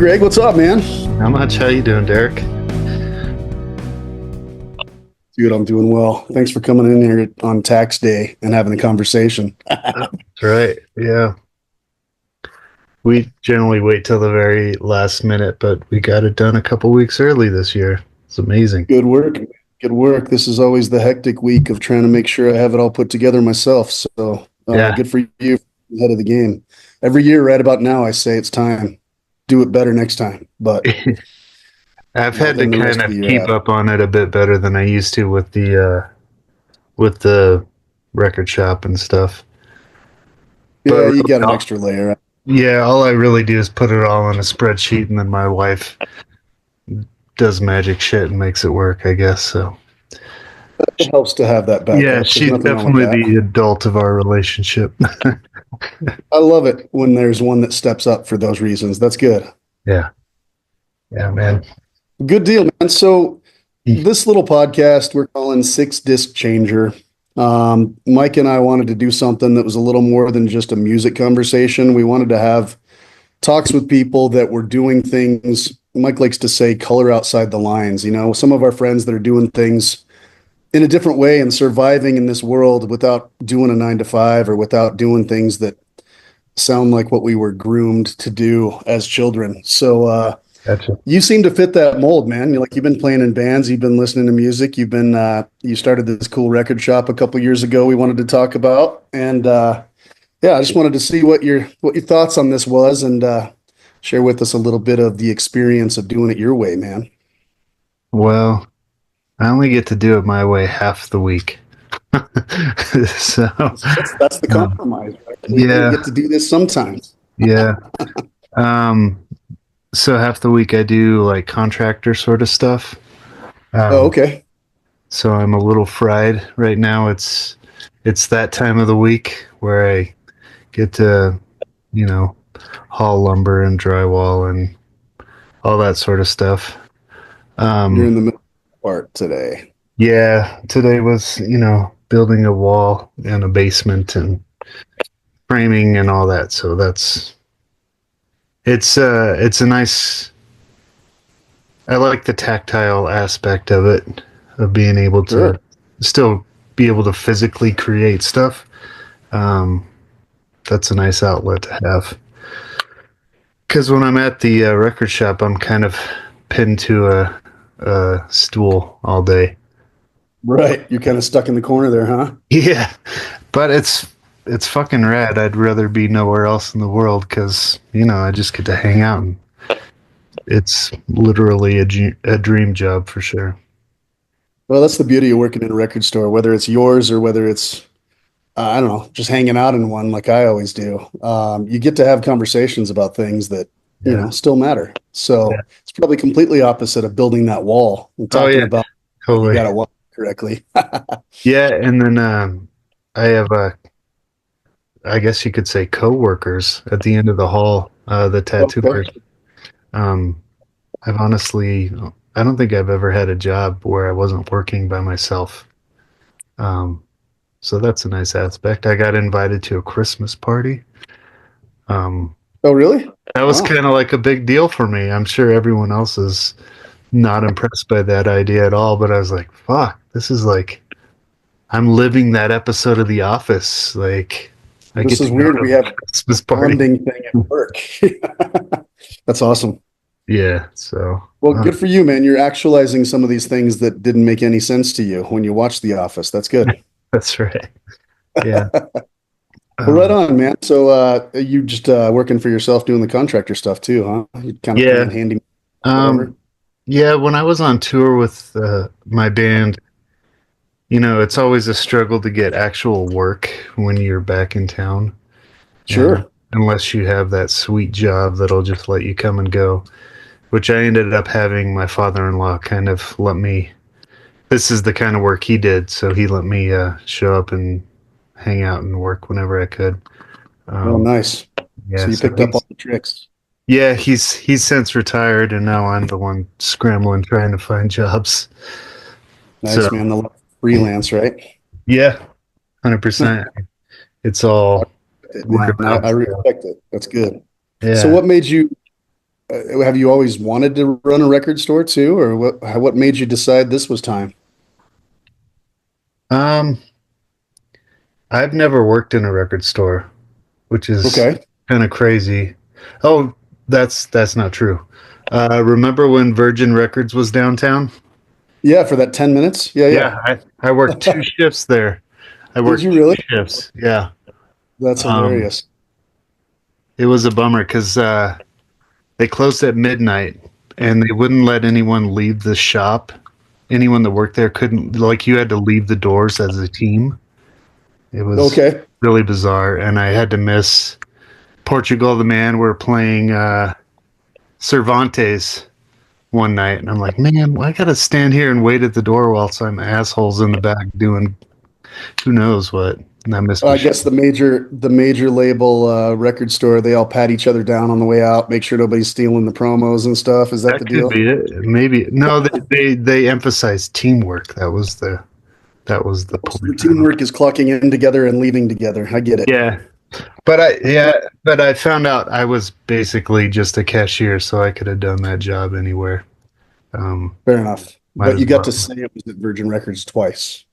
Greg, what's up, man? Not much. How you doing, Derek? Dude, I'm doing well. Thanks for coming in here on tax day and having a conversation. That's right. Yeah. We generally wait till the very last minute, but we got it done a couple weeks early this year. It's amazing. Good work. Good work. This is always the hectic week of trying to make sure I have it all put together myself. So Yeah. good for you, ahead of the game. Every year, right about now, I say it's time. Do it better next time. But I've had to then the rest kind of of the year keep after. up on it a bit better than I used to with the record shop and stuff. But Yeah, you really, got an extra layer. yeah, all I really do is put it all in a spreadsheet, and then my wife does magic shit and makes it work, I guess. So It helps to have that yeah, backup. There's she's nothing wrong with definitely that. the adult of our relationship. I love it when there's one that steps up for those reasons. That's good. Yeah. Yeah, man. Good deal, man. So this little podcast we're calling SixDiscChanger. Mike and I wanted to do something that was a little more than just a music conversation. We wanted to have talks with people that were doing things. Mike likes to say color outside the lines. You know, some of our friends that are doing things in a different way and surviving in this world without doing a 9 to 5 or without doing things that sound like what we were groomed to do as children. So, Gotcha. you seem to fit that mold, man. You've been playing in bands, you've been listening to music, you started this cool record shop a couple years ago we wanted to talk about. And yeah, I just wanted to see what your thoughts on this was and share with us a little bit of the experience of doing it your way, man. Well, I only get to do it my way half the week. So, That's the um, compromise, right? We only yeah, get to do this sometimes. yeah. Um, so half the week I do like contractor sort of stuff. Oh, Um, okay. so I'm a little fried right now. It's that time of the week where I get to, you know, haul lumber and drywall and all that sort of stuff. You're in Um, the middle part today. yeah, today was, building a wall and a basement and framing and all that. So it's a nice. I like the tactile aspect of it, of being able Sure. to still be able to physically create stuff. Um, that's a nice outlet to have. Because when I'm at the record shop, I'm kind of pinned to a stool all day. Right. You're kind of stuck in the corner there, huh? Yeah, but it's fucking rad. I'd rather be nowhere else in the world because I just get to hang out, and it's literally a dream job for sure. Well, that's the beauty of working in a record store, whether it's yours or whether it's I don't know, just hanging out in one like I always do. You get to have conversations about things that, Yeah, still matter. yeah. So it's probably completely opposite of building that wall and Oh talking yeah, about you totally. got to walk correctly. Yeah, and then I have I guess you could say co-workers at the end of the hall, the tattoo Okay. art. Um, I've honestly, I don't think I've ever had a job where I wasn't working by myself. Um, so that's a nice aspect. I got invited to a Christmas party. Um, Oh, really? that was Wow. kind of like a big deal for me. I'm sure everyone else is not impressed by that idea at all, but I was like, fuck, this is like, I'm living that episode of The Office. Like, I This get is to go weird. to We a have Christmas party. bonding thing at work. That's awesome. Yeah, so, Well, good for you, man. You're actualizing some of these things that didn't make any sense to you when you watched The Office. That's good. that's right. Yeah. Well, right Um, on, man. So, you just working for yourself doing the contractor stuff too, huh? You kind of yeah. playing handy, whatever. Um, yeah, when I was on tour with my band, it's always a struggle to get actual work when you're back in town, uh, Sure. unless you have that sweet job that'll just let you come and go, which I ended up having my father-in-law kind of let me. This is the kind of work he did, so he let me show up and hang out and work whenever I could. Oh, Um, nice. yeah, So you so picked up all the tricks. he's since retired, and now I'm the one scrambling trying to find jobs. So Nice, man. The love of freelance, right? yeah, 100%. It's all word Man, of I mouth. So, respect it. That's good. So yeah. what made you have you always wanted to run a record store too, or what made you decide this was time? Um, I've never worked in a record store, which is Okay. kind of crazy. Oh, that's not true. Remember when Virgin Records was downtown? Yeah, for that 10 minutes. Yeah, Yeah, I worked two yeah. shifts there. I Did worked you two really? shifts. Yeah. That's Um, hilarious. it was a bummer because they closed at midnight and they wouldn't let anyone leave the shop. Anyone that worked there couldn't, like, you had to leave the doors as a team. It was Okay. really bizarre. And I had to miss Portugal the Man. We're playing Cervantes one night. And I'm like, man, I got to stand here and wait at the door while some assholes in the back doing who knows what. And I missed the I show. guess the major label record store, they all pat each other down on the way out, make sure nobody's stealing the promos and stuff. Is that That the could deal? be it. Maybe no. They emphasized teamwork. That was the So the point. teamwork is clocking in together and leaving together. I get it. Yeah, but I found out I was basically just a cashier, so I could have done that job anywhere. Fair enough. Might But as you got to well. say it was at Virgin Records twice.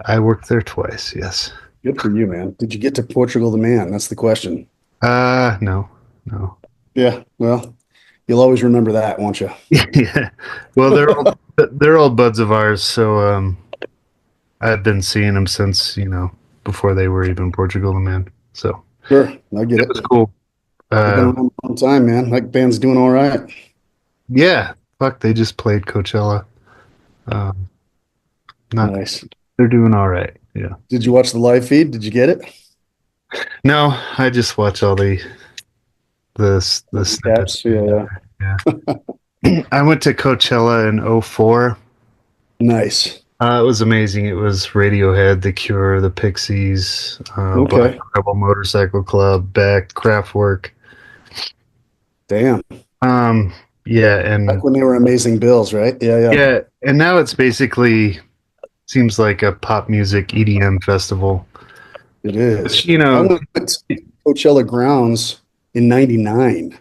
I worked there twice. Yes. Good for you, man. Did you get to Portugal the Man? That's the question. No, no. Yeah, well, you'll always remember that, won't you? Yeah. Well, they're old buds of ours, so I've been seeing them since before they were even Portugal the Man. So Sure, I get it it. was cool. They've been Uh, around a long time, man. That band's doing all right. yeah. Fuck, they just played Coachella. Um, not Nice. They're doing all right. Yeah. Did you watch the live feed? Did you get it? No, I just watch all the snippets. Caps. Yeah, Yeah. I went to Coachella in '04. yeah. Nice. It was amazing. It was Radiohead, The Cure, The Pixies, Black Okay. Rebel Motorcycle Club, Beck, Kraftwerk. Damn. Um, yeah, Back and when they were amazing bills, right? Yeah, yeah. yeah, and now it's basically seems like a pop music EDM festival. It Which, is. I went to Coachella grounds in '99.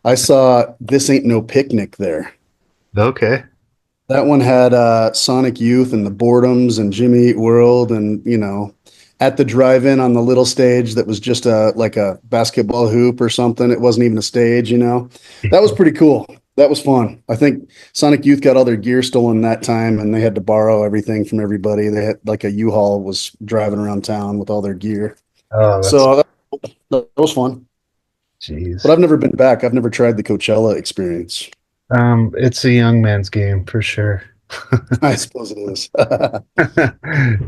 I saw This Ain't No Picnic there. okay. That one had Sonic Youth and the Boredoms and Jimmy Eat World and at the drive-in on the little stage that was just like a basketball hoop or something. It wasn't even a stage, you know. That was pretty cool. That was fun. I think Sonic Youth got all their gear stolen that time and they had to borrow everything from everybody. They had like a U-Haul was driving around town with all their gear. Oh, that's So that was fun. But jeez. I've never been back. I've never tried the Coachella experience. It's a young man's game for sure. I suppose it is.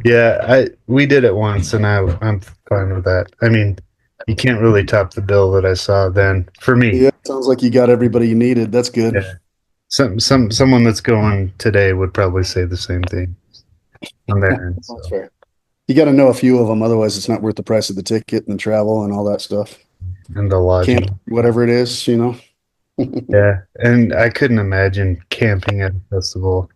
Yeah, I we did it once, and I'm fine with that. I mean, you can't really top the bill that I saw then for me. Yeah, sounds like you got everybody you needed. That's good. Yeah, someone that's going today would probably say the same thing on their end. That's So fair. You got to know a few of them, otherwise it's not worth the price of the ticket and the travel and all that stuff. and the Camp, lodging. whatever it is. Yeah, and I couldn't imagine camping at a festival.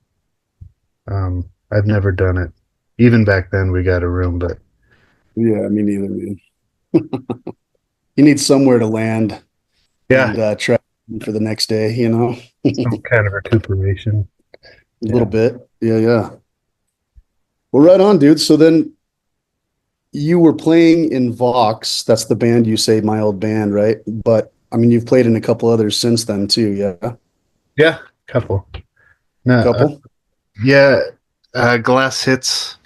I've never done it. Even back then, we got a room, but Yeah, me neither, man. You need somewhere to land yeah, and travel for the next day. A some kind of recuperation. little Yeah, bit. Yeah, yeah. Well, right on, dude. So then you were playing in VAUX. That's the band you say, my old band, right? But I mean, you've played in a couple others since then too. Yeah, yeah, couple. No, couple. yeah, Glass Hits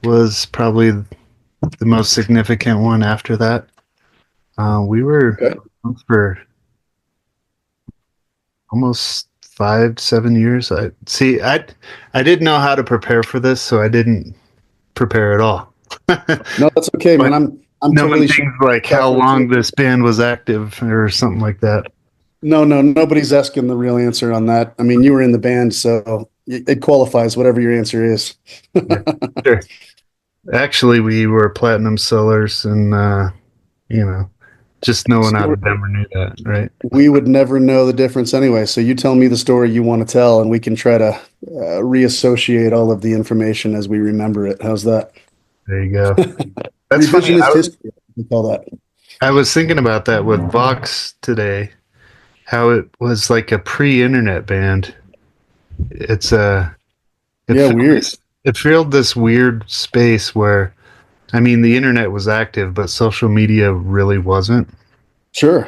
was probably the most significant one after that. We were Okay. for almost 5, 7 years. I didn't know how to prepare for this, so I didn't prepare at all. No, that's okay, man. But I'm knowing totally sure things like how that way too. long this band was active or something like that. No, no, nobody's asking the real answer on that. I mean, you were in the band, so it qualifies, whatever your answer is. Yeah, sure. Actually, we were platinum sellers, and you know, just no one out So of Denver knew that, right? we would never know the difference anyway. So you tell me the story you want to tell, and we can try to reassociate all of the information as we remember it. How's that? There you go. That's funny. Revisionist history, we call that. I was thinking about that with Vox today. how it was like a pre-internet band. It's it Yeah, filled weird. this, it filled this weird space where, I mean, the internet was active, but social media really wasn't. Sure.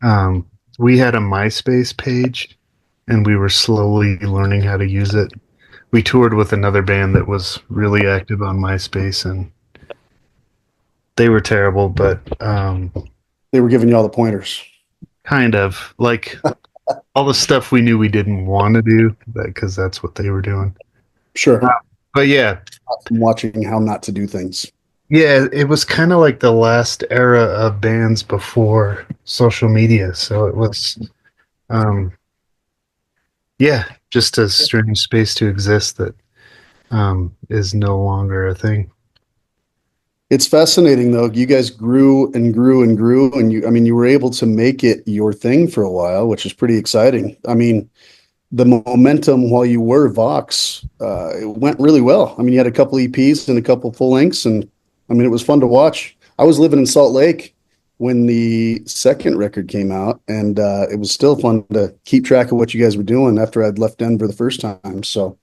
Um, we had a MySpace page, and we were slowly learning how to use it. We toured with another band that was really active on MySpace, and they were terrible, but They were giving you all the pointers. kind of like all the stuff we knew we didn't want to do because that's what they were doing. Sure. But yeah, From watching how not to do things. yeah, it was kind of like the last era of bands before social media. So it was, um, yeah, just a strange space to exist that is no longer a thing. It's fascinating though. You guys grew and grew and grew, and I mean, you were able to make it your thing for a while, which is pretty exciting. I mean, the momentum while you were Vox, it went really well. I mean, you had a couple EPs and a couple full lengths, and I mean, it was fun to watch. I was living in Salt Lake when the second record came out, and it was still fun to keep track of what you guys were doing after I'd left Denver the first time. So,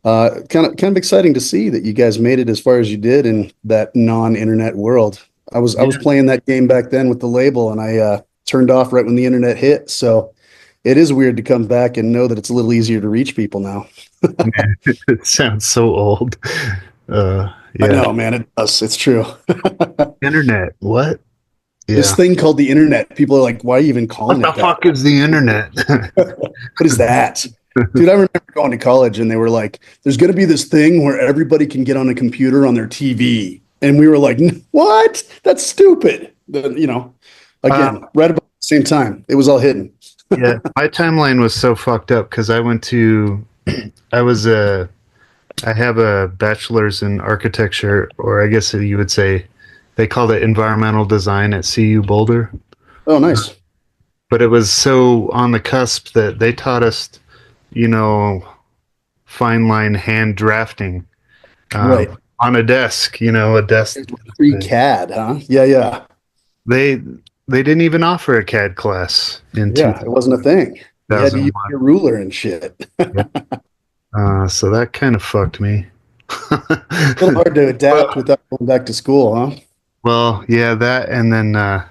kind of exciting to see that you guys made it as far as you did in that non-internet world. I was Yeah. playing that game back then with the label, and I turned off right when the internet hit. So it is weird to come back and know that it's a little easier to reach people now. It sounds so old. I Yeah. know, man. It does. It's true. Internet. What? This Yeah. thing called the internet. People are like, why are you even What calling the it that? fuck is the internet? What is that? Dude, I remember going to college and they were like, there's going to be this thing where everybody can get on a computer on their TV. And we were like, what? That's stupid. Um, Again, right about the same time, it was all hidden. yeah, my timeline was so fucked up because I went to, I was a, I have a bachelor's in architecture, or I guess you would say they called it environmental design at CU Boulder. Oh, nice. But it was so on the cusp that they taught us, you know, fine line hand drafting Right. on a desk, a desk. Pre-CAD, huh? Yeah, yeah. They they didn't even offer a CAD class in Yeah, it wasn't a thing. You had to use 2001. your ruler and shit. Yeah. So that kind of fucked me. A little hard to adapt well, without going back to school, huh? well, yeah, that and then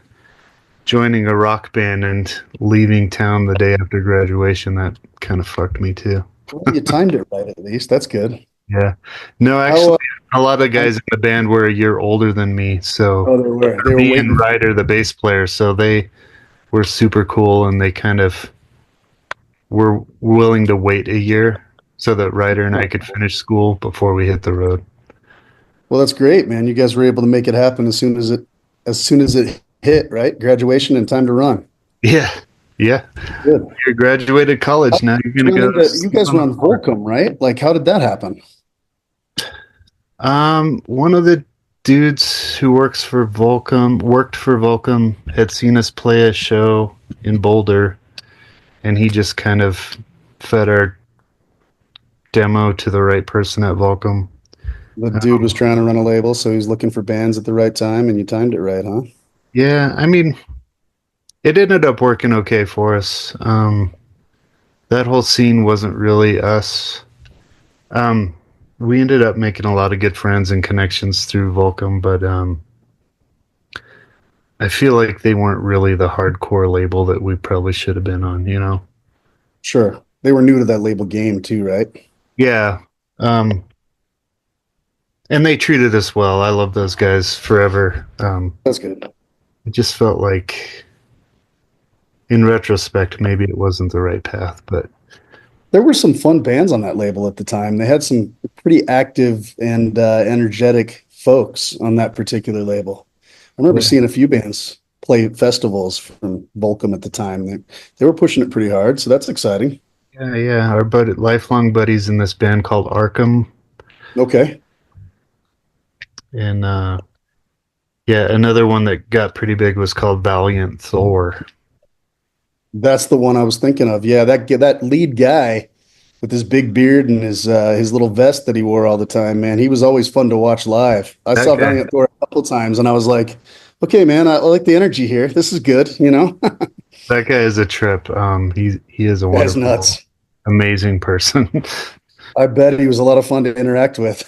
joining a rock band and leaving town the day after graduation, that kind of fucked me too. Well, you timed it right at least. That's good. Yeah. No, How, actually, a lot of guys in the band were a year older than me. So oh, they were me and waiting. Ryder, the bass player, so they were super cool and they kind of were willing to wait a year so that Ryder and I could finish school before we hit the road. Well, that's great, man. You guys were able to make it happen as soon as it hit, right? Graduation and time to run. Yeah. Yeah. Good. You graduated college. Now you're going to go. You guys run Volcom, right? Like, how did that happen? One of the dudes who worked for Volcom, had seen us play a show in Boulder, and he just kind of fed our demo to the right person at Volcom. The dude was trying to run a label, so he was looking for bands at the right time, and you timed it right, huh? Yeah, I mean, it ended up working okay for us. That whole scene wasn't really us. Um, we ended up making a lot of good friends and connections through Volcom, but I feel like they weren't really the hardcore label that we probably should have been on. Sure. They were new to that label game too, right? Yeah. Um, and they treated us well. I love those guys forever. That's good. It just felt like, in retrospect, maybe it wasn't the right path, but There were some fun bands on that label at the time. They had some pretty active and energetic folks on that particular label. I remember yeah, seeing a few bands play festivals from Volcom at the time. They were pushing it pretty hard, so that's exciting. yeah. Our lifelong buddies in this band called Arkham, Okay. and yeah, another one that got pretty big was called Valiant Thor. That's the one I was thinking of. Yeah, that lead guy with his big beard and his little vest that he wore all the time, man. He was always fun to watch live. I That saw guy, Valiant Thor a couple times and I was like, okay, man, I like the energy here. This is good. That guy is a trip. He is a Guy's wonderful, nuts. amazing person. I bet he was a lot of fun to interact with.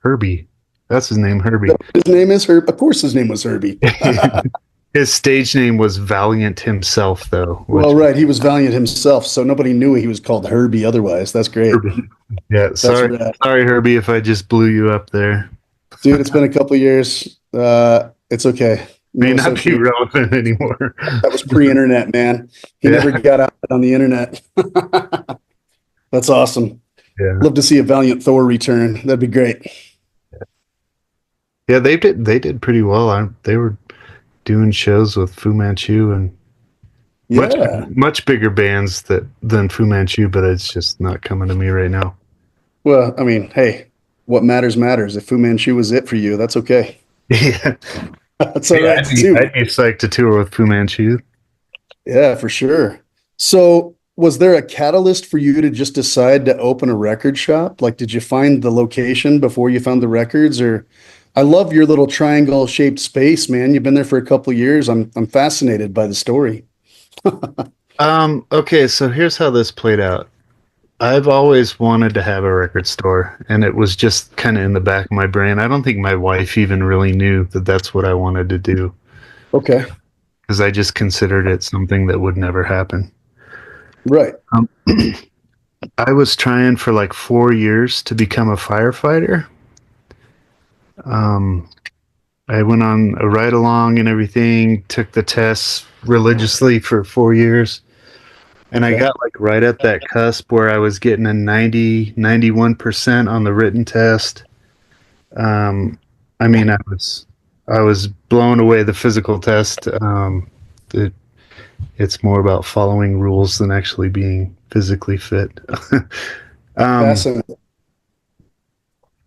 Herbie, that's his name, Herbie. His name is Herb. Of course, his name was Herbie. His stage name was Valiant himself, though, Well, which right. He was Valiant himself, so nobody knew he was called Herbie otherwise. That's great. Herbie. Yeah, That's sorry, rad. sorry, Herbie, if I just blew you up there. Dude, it's been a couple years. It's okay. May No not be social media. relevant anymore. That was pre-internet, man. He never Yeah, got out on the internet. That's awesome. yeah, Love to see a Valiant Thor return. That'd be great. yeah. They did pretty well. They were doing shows with Fu Manchu and much Yeah. much bigger bands than Fu Manchu, but it's just not coming to me right now. Well, I mean, hey, what matters matters. If Fu Manchu was it for you, that's okay. Yeah, That's all yeah. right too. I'd be psyched to tour with Fu Manchu. Yeah, for sure. So, was there a catalyst for you to just decide to open a record shop? Like, did you find the location before you found the records? Or, I love your little triangle shaped space, man. You've been there for a couple of years. I'm fascinated by the story. Okay, so here's how this played out. I've always wanted to have a record store, and it was just kind of in the back of my brain. I don't think my wife even really knew that that's what I wanted to do Okay, because I just considered it something that would never happen. right. Um, I was trying for like 4 years to become a firefighter. Um, I went on a ride along and everything, took the tests religiously for 4 years. And I Okay. got like right at that cusp where I was getting a 91% on the written test. Um, I mean, I was blown away the physical test. It, it's more about following rules than actually being physically fit. um, Fascinating.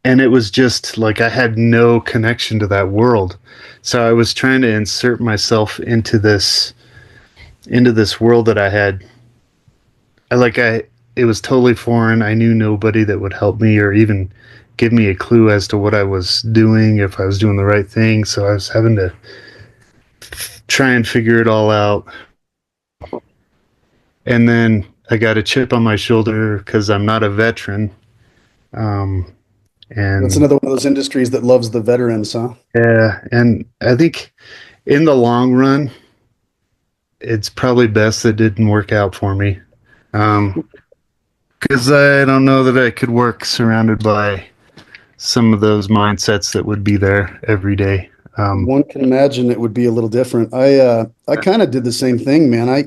and it was just like I had no connection to that world. So I was trying to insert myself into this world that I had. It was totally foreign. I knew nobody that would help me or even give me a clue as to what I was doing, if I was doing the right thing. So I was having to try and figure it all out. And then I got a chip on my shoulder because I'm not a veteran. Um, That's and another one of those industries that loves the veterans, huh? yeah, and I think in the long run, it's probably best that it didn't work out for me. Because I don't know that I could work surrounded by some of those mindsets that would be there every day. One can imagine it would be a little different. I kind of did the same thing, man. I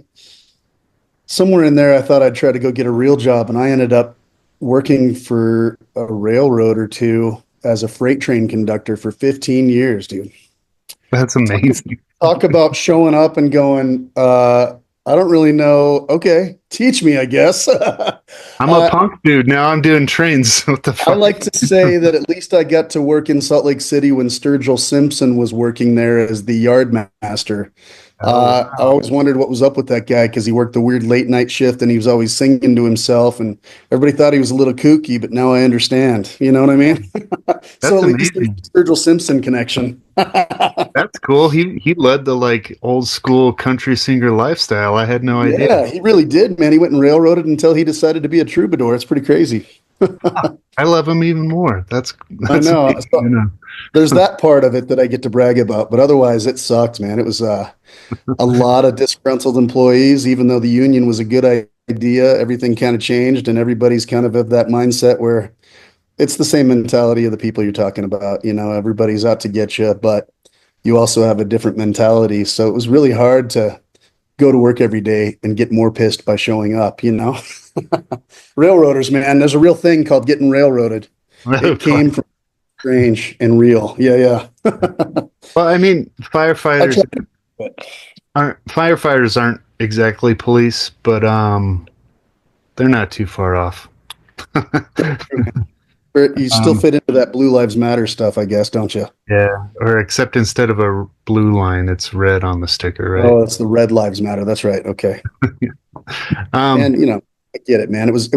somewhere in there I thought I'd try to go get a real job, and I ended up working for a railroad or two as a freight train conductor for 15 years, dude. That's amazing. Talk about showing up and going, I don't really know. Okay, teach me, I guess. I'm a punk dude. Now I'm doing trains. What the I fuck? like to say that at least I got to work in Salt Lake City when Sturgill Simpson was working there as the yard master. Oh, I wow. always wondered what was up with that guy because he worked the weird late night shift and he was always singing to himself, and everybody thought he was a little kooky, but now I understand. You know what I mean? So That's at least there's amazing. a Sturgill Simpson connection. That's cool. He led the like old school country singer lifestyle. I had no idea. Yeah, he really did, man. He went and railroaded until he decided to be a troubadour. It's pretty crazy. I love him even more. That's I that's know. amazing. So there's that part of it that I get to brag about, but otherwise it sucked, man. It was a lot of disgruntled employees, even though the union was a good idea, everything kind of changed and everybody's kind of that mindset where it's the same mentality of the people you're talking about. You know, everybody's out to get you, but you also have a different mentality. So it was really hard to go to work every day and get more pissed by showing up, you know? Railroaders, man, there's a real thing called getting railroaded. It came from strange and real. Yeah, yeah. Well, I mean, I firefighters tried, but aren't exactly police, but they're not too far off. you still um, fit into that Blue Lives Matter stuff, I guess, don't you? yeah, or except instead of a blue line, it's red on the sticker, right? Oh, it's the Red Lives Matter. That's right. Okay. um, And I get it, man. It was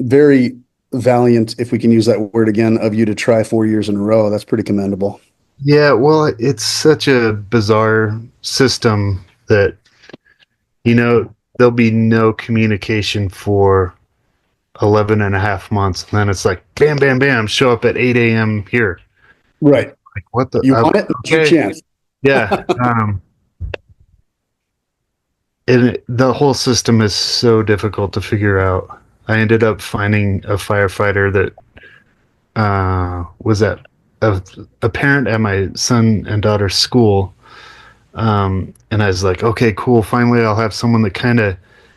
very valiant, if we can use that word again, of you to try 4 years in a row. That's pretty commendable. yeah, well, it's such a bizarre system that, there'll be no communication for 11 and a half months. And then it's like, bam, bam, bam, show up at 8 a.m. here. Right. Like, what the? You want it? It's your Okay. chance. Yeah. The whole system is so difficult to figure out. I ended up finding a firefighter that was at a parent at my son and daughter's school. And I was like, okay, cool. Finally, I'll have someone that kind of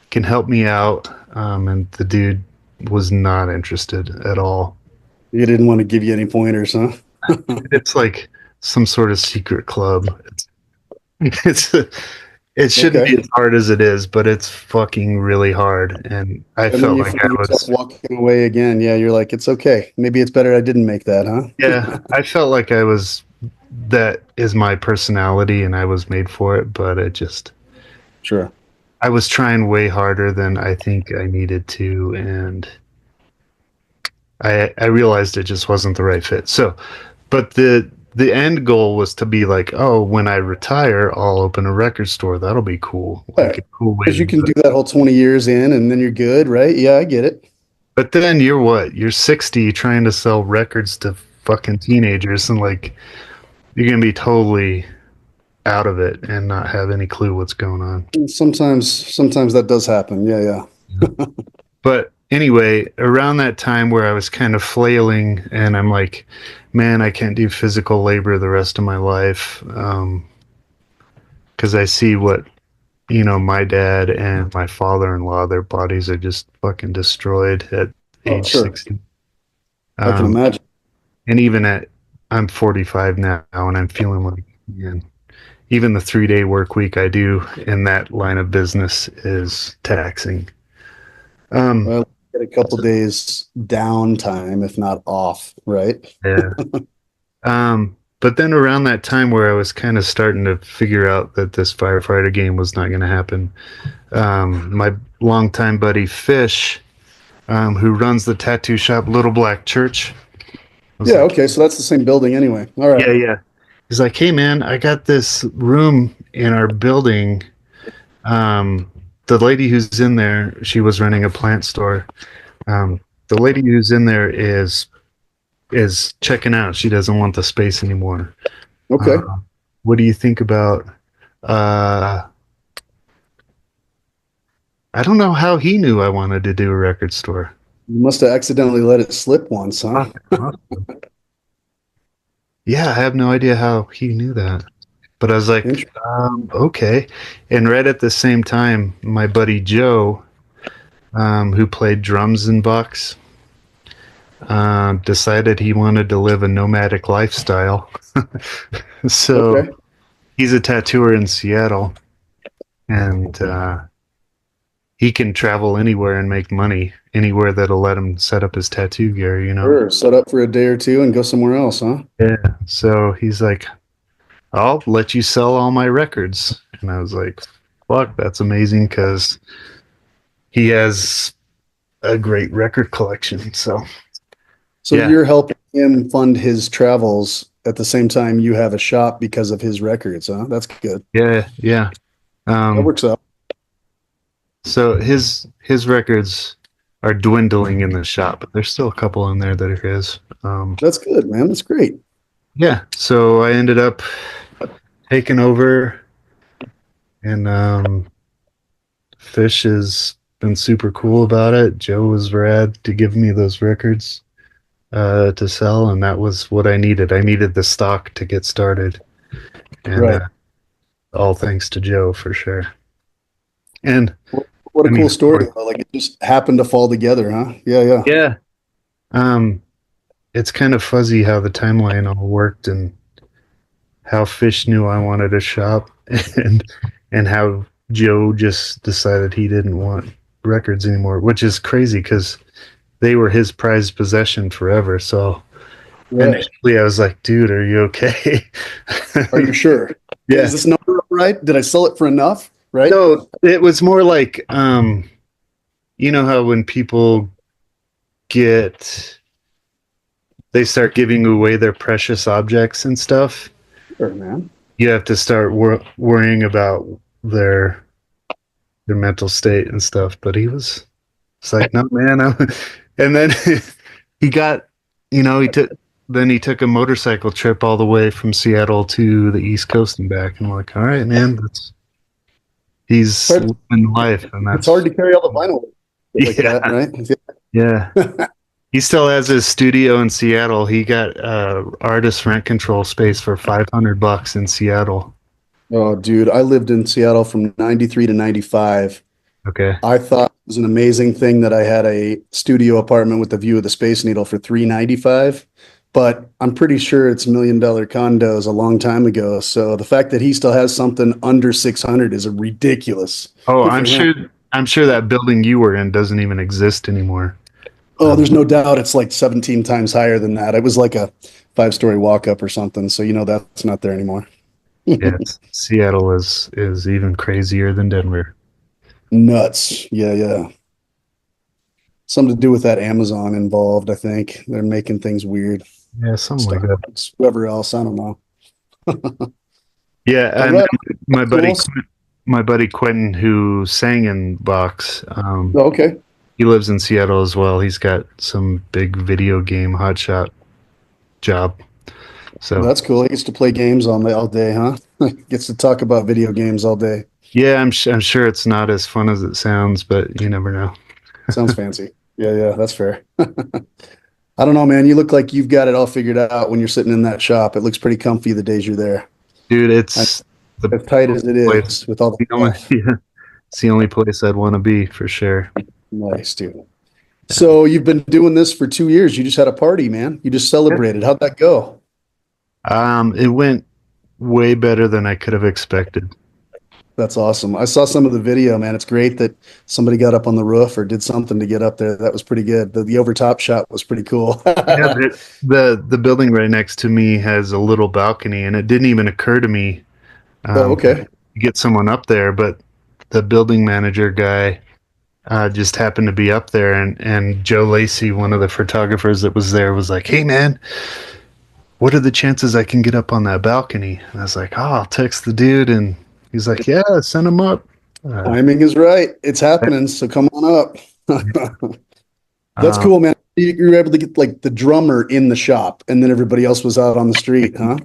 can help me out. And the dude was not interested at all. You didn't want to give you any pointers, huh? It's like some sort of secret club. It's it shouldn't Okay. be as hard as it is, but it's fucking really hard. And I And then felt you like I find yourself was, walking away again. Yeah, you're like, it's okay. Maybe it's better I didn't make that, yeah, huh? I felt like I was, that is my personality and I was made for it, but Sure. I was trying way harder than I think I needed to. And I realized it just wasn't the right fit. So, but the end goal was to be like, oh, when I retire, I'll open a record store. That'll be cool. Yeah. Like a cool way Because to you can do do it. that whole 20 years in and then you're good, right? Yeah, I get it. But then you're what? You're 60 trying to sell records to fucking teenagers, and like you're gonna be totally out of it and not have any clue what's going on. Sometimes that does happen. Yeah, yeah. But anyway, around that time where I was kind of flailing and I'm like, man, I can't do physical labor the rest of my life. Because I see what, my dad and my father-in-law, their bodies are just fucking destroyed at Oh, age sure. 60. I can Um, imagine. and even I'm 45 now and I'm feeling like, man, even the 3-day work week I do in that line of business is taxing. Um, Well, get a couple days downtime, if not off, right? yeah. But then around that time where I was kind of starting to figure out that this firefighter game was not going to happen, my longtime buddy Fish, who runs the tattoo shop Little Black Church, was Yeah, like, okay, so that's the same building anyway. All right. yeah, yeah. He's like, hey man, I got this room in our building. The lady who's in there, she was running a plant store. The lady who's in there is checking out. She doesn't want the space anymore. Okay. Uh, what do you think about? Uh, I don't know how he knew I wanted to do a record store. You must have accidentally let it slip once, huh? Yeah, I have no idea how he knew that. But I was like, Interesting. okay. And right at the same time, my buddy Joe, who played drums in VAUX, decided he wanted to live a nomadic lifestyle. So Okay. he's a tattooer in Seattle, and he can travel anywhere and make money anywhere that'll let him set up his tattoo gear. Sure. Set up for a day or two and go somewhere else, huh? Yeah. So he's like, I'll let you sell all my records. And I was like, fuck, that's amazing because he has a great record collection. So So yeah, you're helping him fund his travels at the same time you have a shop because of his records, huh? That's good. yeah, yeah. That Um, works out. so his records are dwindling in the shop, but there's still a couple in there that are his. That's good, man. That's great. Yeah. So I ended up taking over, and Fish has been super cool about it. Joe was rad to give me those records to sell, and that was what I needed. I needed the stock to get started, and Right. all thanks to Joe for sure. And What I a mean, cool story, though. Like it just happened to fall together, huh? Yeah, yeah. yeah, um, it's kind of fuzzy how the timeline all worked and how Fish knew I wanted a shop, and how Joe just decided he didn't want records anymore, which is crazy because they were his prized possession forever. So Right. initially I was like, dude, are you okay? Are you sure? Is Yeah. this number right? Did I sell it for enough? Right? No, it was more like, you know how when people get, they start giving away their precious objects and stuff, Sure, man. you have to start worrying about their their mental state and stuff. But he was, it's like, no, man. And then he got, he took, then he took a motorcycle trip all the way from Seattle to the East Coast and back. And I'm like, all right, man, he's Hard- living life, and It's hard that's, to carry all the vinyl like that, yeah, right? yeah. He still has his studio in Seattle. He got artist rent control space for $500 in Seattle. Oh, dude, I lived in Seattle from 93 to 95. Okay. I thought it was an amazing thing that I had a studio apartment with the view of the Space Needle for 395, but I'm pretty sure it's $1 million condos a long time ago. So the fact that he still has something under 600 is ridiculous. Oh, Good for him. I'm sure that building you were in doesn't even exist anymore. Oh, there's no doubt it's like 17 times higher than that. It was like a 5-story walk up or something. So that's not there anymore. Yeah, Seattle is even crazier than Denver. Nuts. Yeah, yeah. Something to do with that Amazon involved, I think. They're making things weird. Yeah, something like that. Starbucks, whoever else, I don't know. Yeah, All and right. my buddy Cool. my buddy Quentin, who sang in VAUX, Oh, okay. he lives in Seattle as well. He's got some big video game hotshot job. Well, So that's cool. He gets to play games all day, huh? Gets to talk about video games all day. yeah, I'm sure it's not as fun as it sounds, but you never know. Sounds fancy. Yeah, yeah, that's fair. I don't know, man. You look like you've got it all figured out when you're sitting in that shop. It looks pretty comfy the days you're there. Dude, I- it's the As tight as it place. is with all the The only, stuff. yeah, it's the only place I'd want to be for sure. Nice, dude. So you've been doing this for 2 years. You just had a party, man. You just celebrated. How'd that go? It went way better than I could have expected. That's awesome. I saw some of the video, man. It's great that somebody got up on the roof or did something to get up there. That was pretty good. The overtop shot was pretty cool. Yeah, the building right next to me has a little balcony, and it didn't even occur to me Oh, to okay. get someone up there, but the building manager guy just happened to be up there, and Joe Lacey, one of the photographers that was there, was like, "Hey, man, what are the chances I can get up on that balcony?" And I was like, "Oh, I'll text the dude," and he's like, "Yeah, send him up." Uh, Timing is right. It's happening. So come on up. That's um, cool, man. You were able to get like the drummer in the shop and then everybody else was out on the street, huh?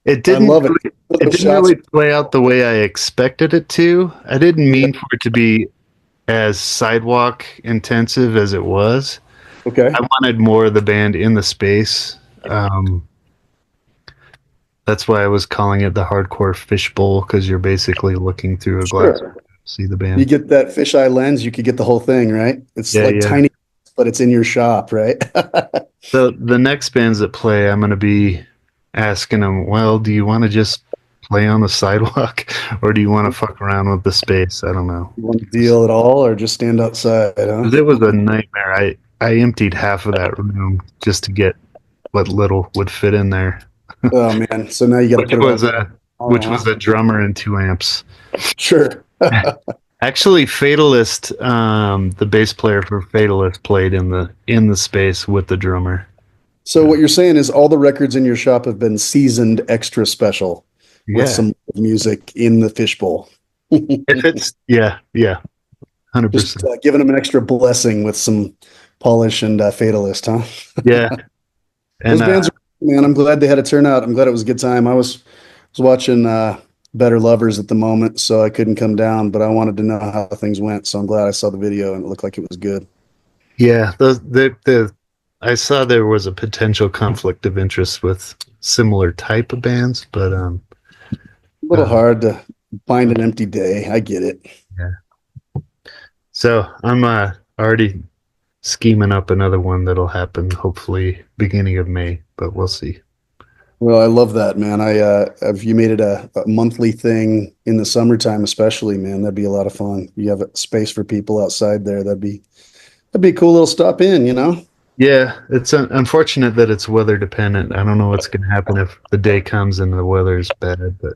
it I didn't love it. really, it Those didn't shots. really play out the way I expected it to. I didn't mean for it to be as sidewalk intensive as it was. Okay. I wanted more of the band in the space. Um, that's why I was calling it the hardcore fishbowl, because you're basically looking through a glass Sure. to see the You band. get that fisheye lens, you could get the whole thing, right? It's Yeah, like yeah. tiny, but it's in your shop, right? The next bands that play, I'm gonna be asking them, well, do you want to just play on the sidewalk, or do you want to fuck around with the space? I don't know. You want to deal at all or just stand outside, huh? 'Cause it was a nightmare. I emptied half of that room just to get what little would fit in there, Oh man. So now you got to which put it was all a on, which huh? was a drummer and 2 amps. Sure. Actually, Fatalist, the bass player for Fatalist, played in the space with the drummer. So what you're saying is all the records in your shop have been seasoned extra special with Yeah, some music in the fishbowl. if it's yeah, Just 100%. giving them an extra blessing with some polish and fatalist, huh? Yeah, Those and bands are, man, I'm glad they had a turnout. I'm glad it was a good time. I was watching Better Lovers at the moment, so I couldn't come down, but I wanted to know how things went. So I'm glad I saw the video and it looked like it was good. yeah, the I saw there was a potential conflict of interest with similar type of bands, but A little uh, hard to find an empty day. I get it. yeah. So I'm already scheming up another one that'll happen hopefully beginning of May, but we'll see. Well, I love that, man. If you made it a monthly thing in the summertime, especially, man, that'd be a lot of fun. You have a space for people outside there. That'd be a cool little stop in, you know? Yeah, it's unfortunate that it's weather dependent. I don't know what's going to happen if the day comes and the weather's bad, but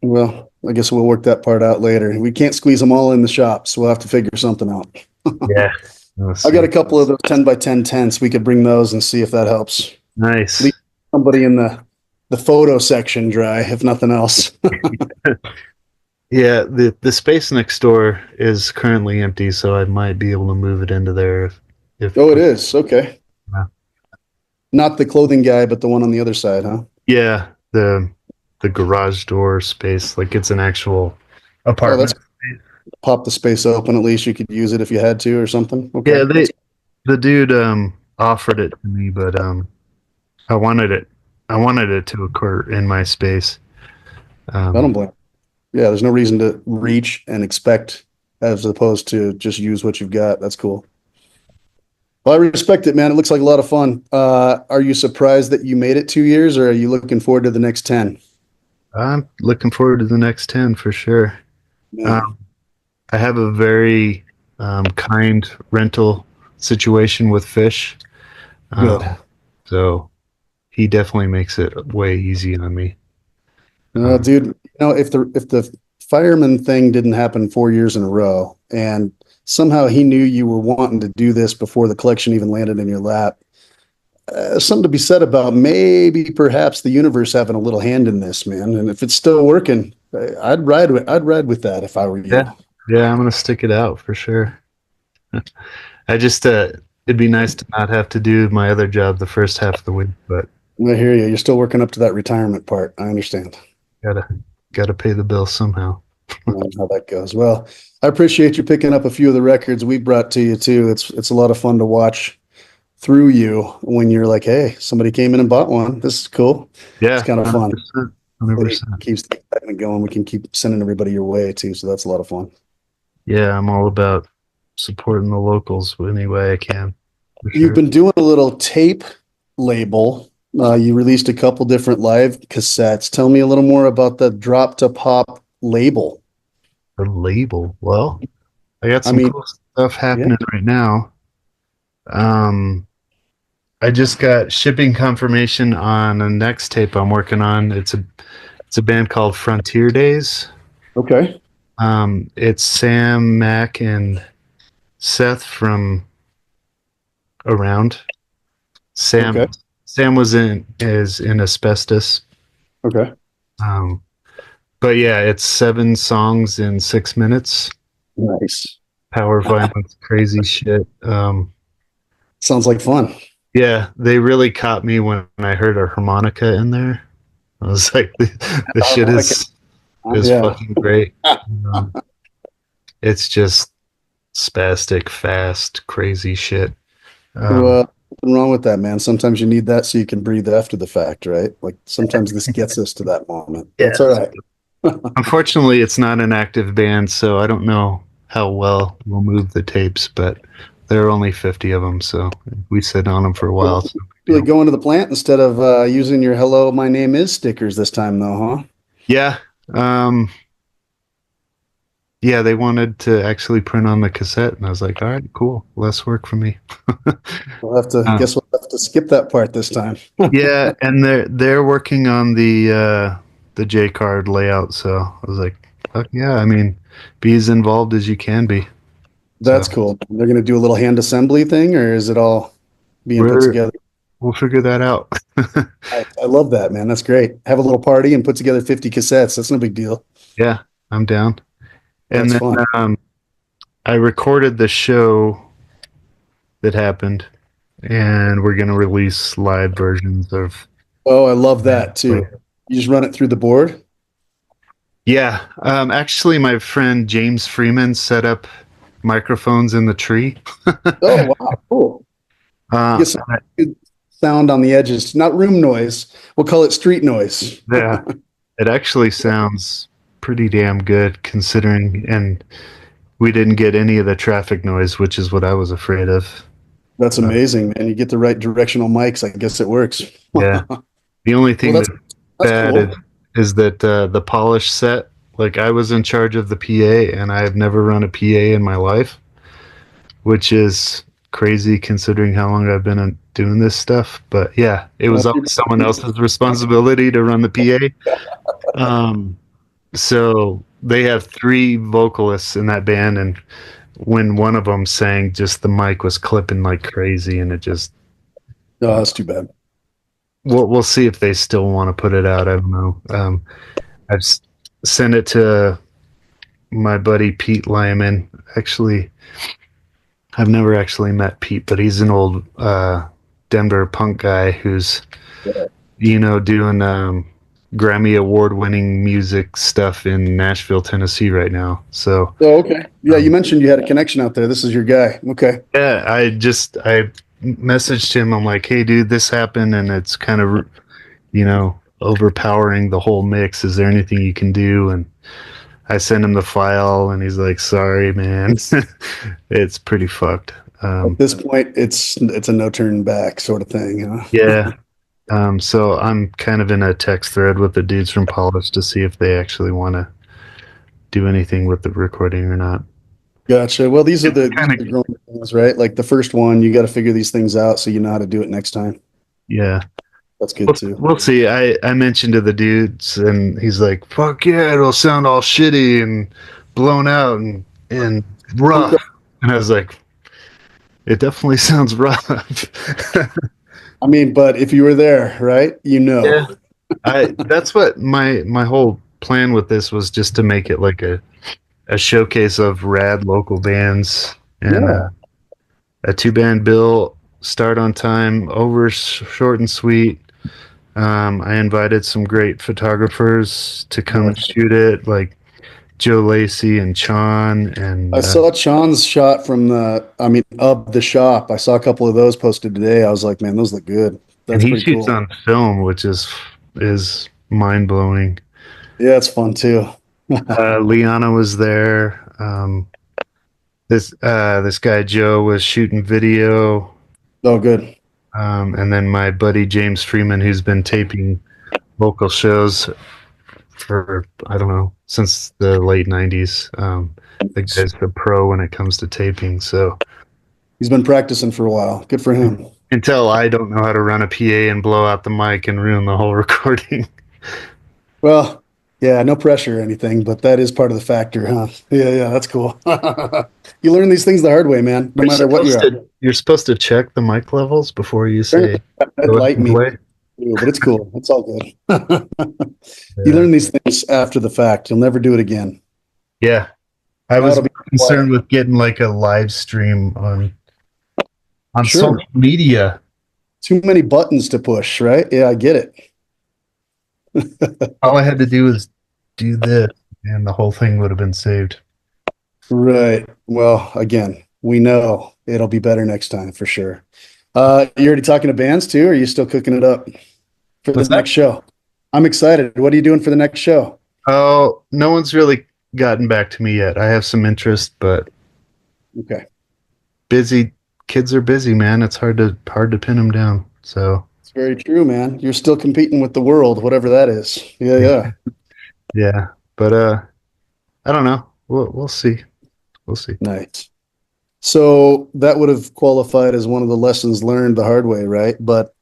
Well, I guess we'll work that part out later. We can't squeeze them all in the shop, so we'll have to figure something out. yeah, we'll I've got see. a couple of those 10 by 10 tents. We could bring those and see if that helps. Nice. Leave somebody in the photo section dry, if nothing else. Yeah, the space next door is currently empty, so I might be able to move it into there if Oh, it is. Okay. uh, Not the clothing guy, but the one on the other side, huh? yeah, the garage door space, like it's an actual Oh, that's apartment. pop the space open. At least you could use it if you had to or something. Yeah, Okay. they the dude offered it to me, but I wanted it I wanted it to occur in my space. I don't Um blame. Yeah, there's no reason to reach and expect as opposed to just use what you've got. That's cool. Well, I respect it, man. It looks like a lot of fun. Are you surprised that you made it 2 years, or are you looking forward to the next 10? I'm looking forward to the next 10 for sure. Yeah, Um I have a very kind rental situation with Fish. good. So he definitely makes it way easy on me. Um, Dude, if the fireman thing didn't happen 4 years in a row, and somehow he knew you were wanting to do this before the collection even landed in your lap, something to be said about maybe perhaps the universe having a little hand in this, man. And if it's still working, I'd ride with that if I were yeah, you. yeah, I'm gonna stick it out for sure. I just it'd be nice to not have to do my other job the first half of the week, but I hear you. You're still working up to that retirement part. I understand. gotta gotta pay the bill somehow. How that goes. Well, I appreciate you picking up a few of the records we brought to you too. It's a lot of fun to watch through you when you're like, hey, somebody came in and bought one. This is cool. It's Yeah, kind of fun. 100%, 100%. It keeps the excitement going. We can keep sending everybody your way too. So that's a lot of fun. Yeah, I'm all about supporting the locals any way I can, for You've sure. been doing a little tape label. You released a couple different live cassettes. Tell me a little more about the Drop to Pop label. The label. Well, I got I some mean, cool stuff yeah, happening right now. Um, I just got shipping confirmation on a next tape I'm working on. It's a band called Frontier Days. okay, It's Sam, Mac, and Seth from around. Sam okay, Sam was in Asbestos. okay. Um, but yeah, it's 7 songs in 6 minutes. Nice. Power violence, crazy shit. Sounds like fun. Yeah, they really caught me when I heard a harmonica in there. I was like, the shit Harmonica. is Yeah. fucking great. Um, it's just spastic, fast, crazy shit. Um, Well, nothing wrong with that, man. Sometimes you need that so you can breathe after the fact, right? Like sometimes this gets us to that moment. yeah. That's all right. Unfortunately, it's not an active band, so I don't know how well we'll move the tapes, but there are only 50 of them, so we sit on them for a while. So no big Really deal. going to the plant instead of using your "Hello, my name is" stickers this time, though, huh? Yeah. Um, yeah, they wanted to actually print on the cassette, and I was like, all right, cool. Less work for me. We'll have to Uh, guess we'll have to skip that part this time. yeah, and they're working on the J card layout, so I was like, fuck yeah, I mean, be as involved as you can be. So That's cool. They're going to do a little hand assembly thing, or is it all being put we're together? we'll figure that out. I love that, man. That's great. Have a little party and put together 50 cassettes. That's no big deal. Yeah, I'm down. And That's then fun. I recorded the show that happened, and we're gonna release live versions of Oh, I love that. that too. You just run it through the board. Yeah, actually, my friend James Freeman set up microphones in the tree. Oh, wow, cool. You uh, get some good sound on the edges, not room noise. We'll call it street noise. yeah, it actually sounds pretty damn good considering, and we didn't get any of the traffic noise, which is what I was afraid of. That's Uh, amazing, man. You get the right directional mics. I guess it works. yeah, Well, the only thing that's that's that's bad cool. is that the polish set. Like I was in charge of the PA, and I have never run a PA in my life, which is crazy considering how long I've been doing this stuff. But yeah, it was always someone else's responsibility to run the PA. Um, so they have 3 vocalists in that band, and when one of them sang, just the mic was clipping like crazy, and it just. No, that's too bad. We'll see if they still want to put it out. I don't know. I've sent it to my buddy Pete Lyman. Actually, I've never actually met Pete, but he's an old Denver punk guy who's doing Grammy award winning music stuff in Nashville, Tennessee right now. So Oh, okay. Yeah, you mentioned you had a connection out there. This is your guy. Okay. yeah, I messaged him. I'm like, hey, dude, this happened, and it's kind of overpowering the whole mix. Is there anything you can do? And I sent him the file, and he's like, sorry, man, it's pretty fucked. At this point, it's a no turn back sort of thing, Yeah. So I'm kind of in a text thread with the dudes from Polish to see if they actually want to do anything with the recording or not. Gotcha. Well, these are the Kind of, growing things, right? Like the first one, you got to figure these things out so you know how to do it next time. yeah. That's good too. We'll see. I mentioned to the dudes, and he's like, "Fuck yeah, it'll sound all shitty and blown out and rough." And I was like, "It definitely sounds rough." I mean, but if you were there, right, Yeah. That's what my whole plan with this was, just to make it like a showcase of rad local bands, and Yeah. a 2-band bill, start on time, over short and sweet. I invited some great photographers to come and shoot it, like Joe Lacey and Chon, and I saw Sean's shot from of the shop. I saw a couple of those posted today. I was like, man, those look good. That's he pretty shoots cool. on film, which is mind blowing. Yeah, it's fun too. Liana was there. This guy Joe was shooting video, Oh, good. and then my buddy James Freeman, who's been taping local shows for, I don't know, since the late '90s. The guy's a pro when it comes to taping. So He's been practicing for a while. Good for him. until I don't know how to run a PA and blow out the mic and ruin the whole recording. Well, yeah, no pressure or anything, but that is part of the factor, huh? Yeah, that's cool. You learn these things the hard way, man, no matter what you're at. You're supposed to check the mic levels before you say That'd go ahead light and me play. too, but it's cool. It's all good. You Yeah. learn these things after the fact. You'll never do it again. Yeah. I was That'll be concerned with getting like a live stream on sure. social media. Too many buttons to push, right? Yeah, I get it. All I had to do was do this, and the whole thing would have been saved. Right. Well, again, we know it'll be better next time for sure. You already talking to bands too, or are you still cooking it up for the What's that? next show? I'm excited. What are you doing for the next show? Oh, no one's really gotten back to me yet. I have some interest, but Okay. busy kids are busy, man. It's hard to pin them down. So It's very true, man. You're still competing with the world, whatever that is. Yeah. yeah, but I don't know. We'll see. We'll see. Nice. So that would have qualified as one of the lessons learned the hard way, right? But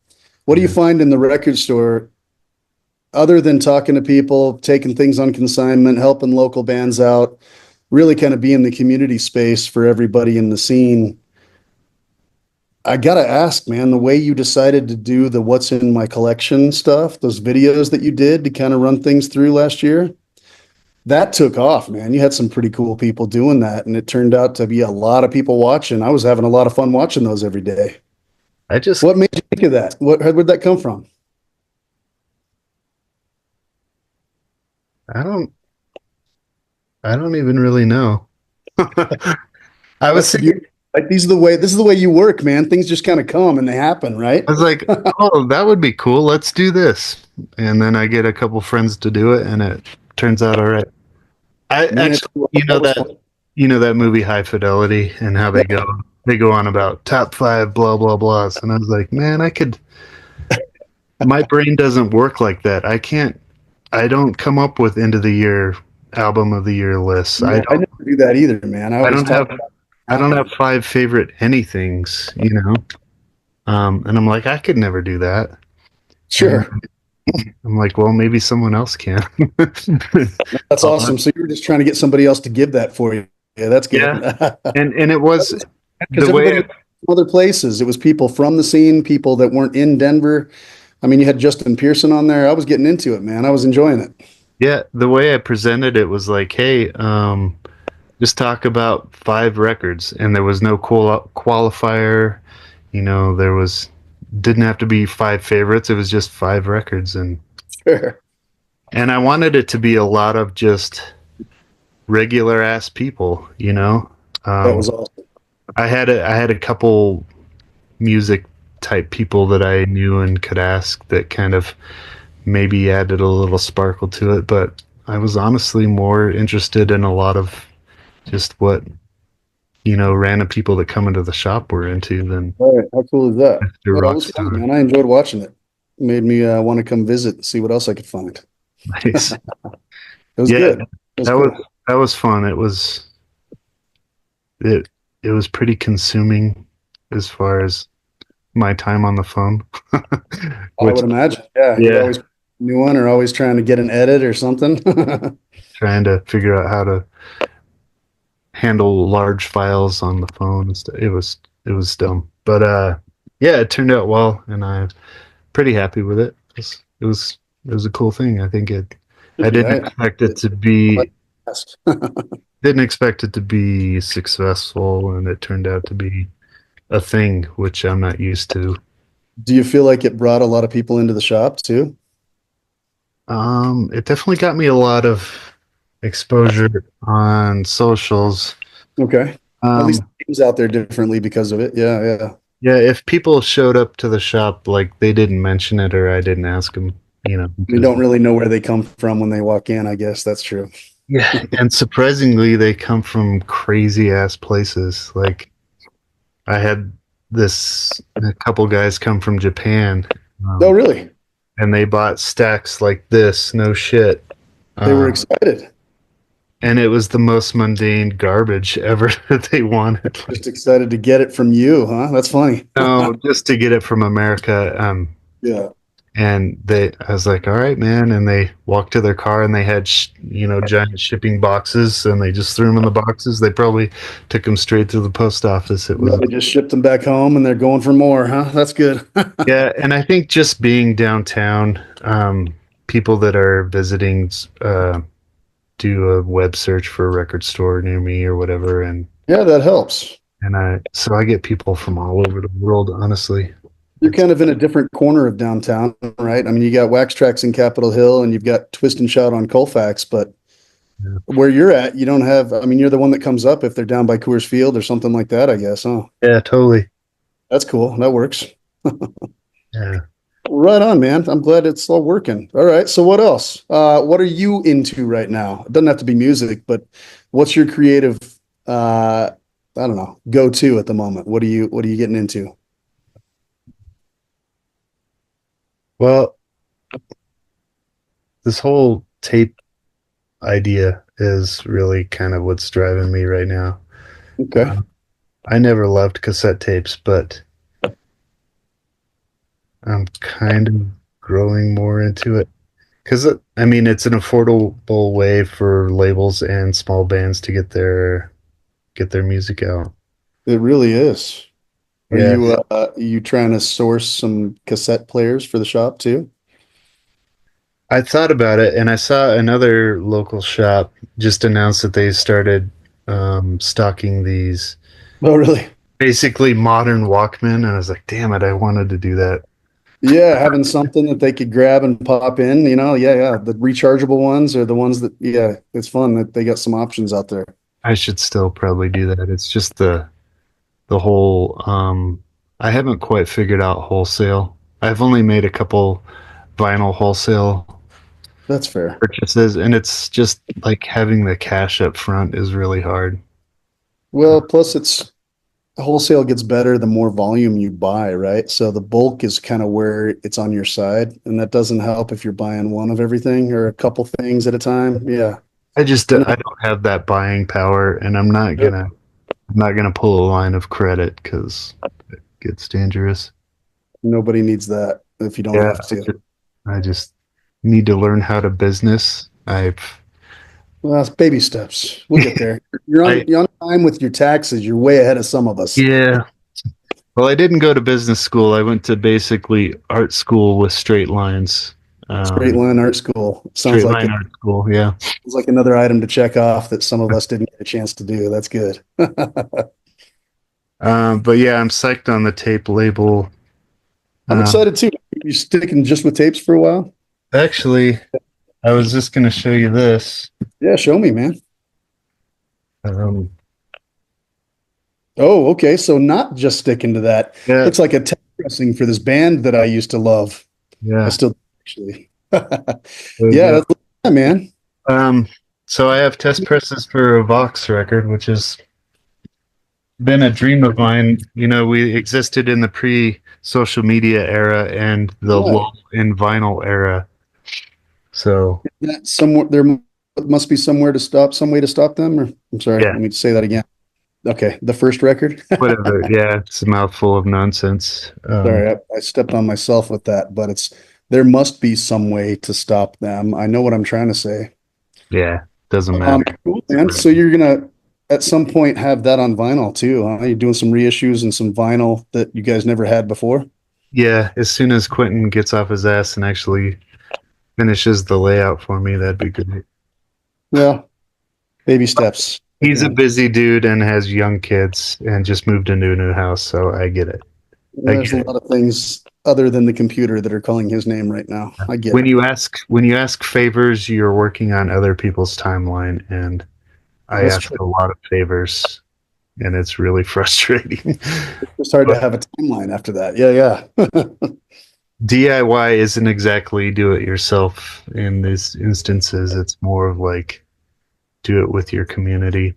what do you find in the record store other than talking to people, taking things on consignment, helping local bands out, really kind of being the community space for everybody in the scene? I gotta ask, man, the way you decided to do the what's in my collection stuff, those videos that you did to kind of run things through last year, that took off, man. You had some pretty cool people doing that, and it turned out to be a lot of people watching. I was having a lot of fun watching those every day. What made you think of that? Where'd that come from? I don't even really know. I was thinking, like this is the way you work, man. Things just kind of come and they happen, right? I was like, oh, that would be cool. Let's do this. And then I get a couple friends to do it, and it turns out all right. You know that movie High Fidelity, and how they go on about top 5 blah blah blahs, and I was like, man, my brain doesn't work like that. I don't come up with end of the year album of the year lists. Yeah, I never do that either, man. I don't have 5 favorite anythings, and I'm like, I could never do that. Sure. And I'm like, well, maybe someone else can. That's awesome. So you were just trying to get somebody else to give that for you. Yeah, that's good. Yeah. And it was because everybody other places. It was people from the scene, people that weren't in Denver. I mean, you had Justin Pearson on there. I was getting into it, man. I was enjoying it. Yeah, the way I presented it was like, hey, just talk about 5 records, and there was no qualifier. There was didn't have to be 5 favorites. It was just 5 records, Sure. and I wanted it to be a lot of just regular ass people. That Um, was awesome. I had a couple music type people that I knew and could ask that kind of maybe added a little sparkle to it, but I was honestly more interested in a lot of just what random people that come into the shop were into than All right. How cool is that? the Yeah, it rock was fun, star. man. I enjoyed watching it. Made me want to come visit and see what else I could find. Nice. It was Yeah, good. It was that was cool. that was fun. It was pretty consuming as far as my time on the phone. I Which, would imagine. Yeah, you're yeah, always new one or always trying to get an edit or something. trying to figure out how to handle large files on the phone and stuff. It was dumb. But yeah, it turned out well and I'm pretty happy with it. It was a cool thing. I think it I Should be. didn't expect it It- to like, be yes. didn't expect it to be successful, and it turned out to be a thing which I'm not used to. Do you feel like it brought a lot of people into the shop too? It definitely got me a lot of exposure on socials. Okay. At least Um, it comes out there differently because of it. Yeah, yeah. yeah, if people showed up to the shop like they didn't mention it or I didn't ask them, You because don't really know where they come from when they walk in, I guess. That's true. yeah, and surprisingly, they come from crazy ass places. Like I had a couple guys come from Japan, Oh, um, really? and they bought stacks like this. No shit. They were Um, excited. and it was the most mundane garbage ever that they wanted. Like, Just excited to get it from you, huh? That's funny. no, just to get it from America. Yeah. And I was like, all right, man. And they walked to their car and they had, giant shipping boxes and they just threw them in the boxes. They probably took them straight to the post office. It Yeah, was, they just shipped them back home and they're going for more, huh? That's good. yeah. And I think just being downtown, people that are visiting, do a web search for a record store near me or whatever. Yeah, that helps. So I get people from all over the world, honestly. You're It's, kind of in a different corner of downtown, right? I mean, you got Wax Tracks in Capitol Hill and you've got Twist and Shout on Colfax, but yeah, where you're at, you don't have, I mean, you're the one that comes up if they're down by Coors Field or something like that, I guess. Oh, yeah, totally. that's cool. That works. Yeah. Right on, man. I'm glad it's all working. All right. So what else? What are you into right now? It doesn't have to be music, but what's your creative, I don't know, go to at the moment? What are you getting into? Well, this whole tape idea is really kind of what's driving me right now. Okay. Uh, I never loved cassette tapes, but I'm kind of growing more into it because I mean it's an affordable way for labels and small bands to get their music out. It really is. Are Yeah, you trying to source some cassette players for the shop too? I thought about it, and I saw another local shop just announced that they started stocking these Oh, really? basically modern Walkman, and I was like, damn it, I wanted to do that. Yeah, having something that they could grab and pop in, yeah, yeah. The rechargeable ones are the ones that, yeah, it's fun that they got some options out there. I should still probably do that. It's just the whole I haven't quite figured out wholesale. I've only made a couple vinyl wholesale That's fair. purchases, and it's just like having the cash up front is really hard. Well, plus it's wholesale gets better the more volume you buy, right? So the bulk is kind of where it's on your side, and that doesn't help if you're buying one of everything or a couple things at a time. Yeah. I No, don't have that buying power, and I'm not gonna pull a line of credit because it gets dangerous. nobody needs that if you don't Yeah, have to. I just need to learn how to business. I've Well, it's baby steps. We'll get there. You're on I you're on time with your taxes. You're way ahead of some of us. Yeah. Well, I didn't go to business school. I went to basically art school with straight lines. Straight line art school. Sounds Straight like line it. art school. Yeah. Sounds like another item to check off that some of us didn't get a chance to do. That's good. But yeah, I'm psyched on the tape label. I'm Um, excited too. You sticking just with tapes for a while? Actually, I was just going to show you this. Yeah, show me, man. Um, Oh, okay. So not just sticking to that. yeah, Looks like a test pressing for this band that I used to love. I yeah. still do, actually. There you Yeah, go. yeah, man. Um, so I have test presses for a VAUX record, which has been a dream of mine. You know, we existed in the pre-social media era and the Yeah. lull in vinyl era. So That somewhere there must be somewhere to stop, some way to stop them. Or I'm sorry, yeah, let me say that again. Okay, the first record. whatever. Yeah, it's a mouthful of nonsense. Sorry, I stepped on myself with that, but it's there must be some way to stop them. I know what I'm trying to say. Yeah, doesn't matter. Cool, It's man. So great. you're gonna at some point have that on vinyl too, huh? You're doing some reissues and some vinyl that you guys never had before. Yeah, as soon as Quentin gets off his ass and actually finishes the layout for me, that'd be great. Well, baby steps He's a again. busy dude and has young kids and just moved into a new house, so I get it. I There's get a it. lot of things other than the computer that are calling his name right now. I get When it. you ask favors, you're working on other people's timeline, and I That's ask true. a lot of favors, and it's really frustrating. It's hard to But have a timeline after that. Yeah, yeah. DIY isn't exactly do it yourself in these instances. It's more of like do it with your community.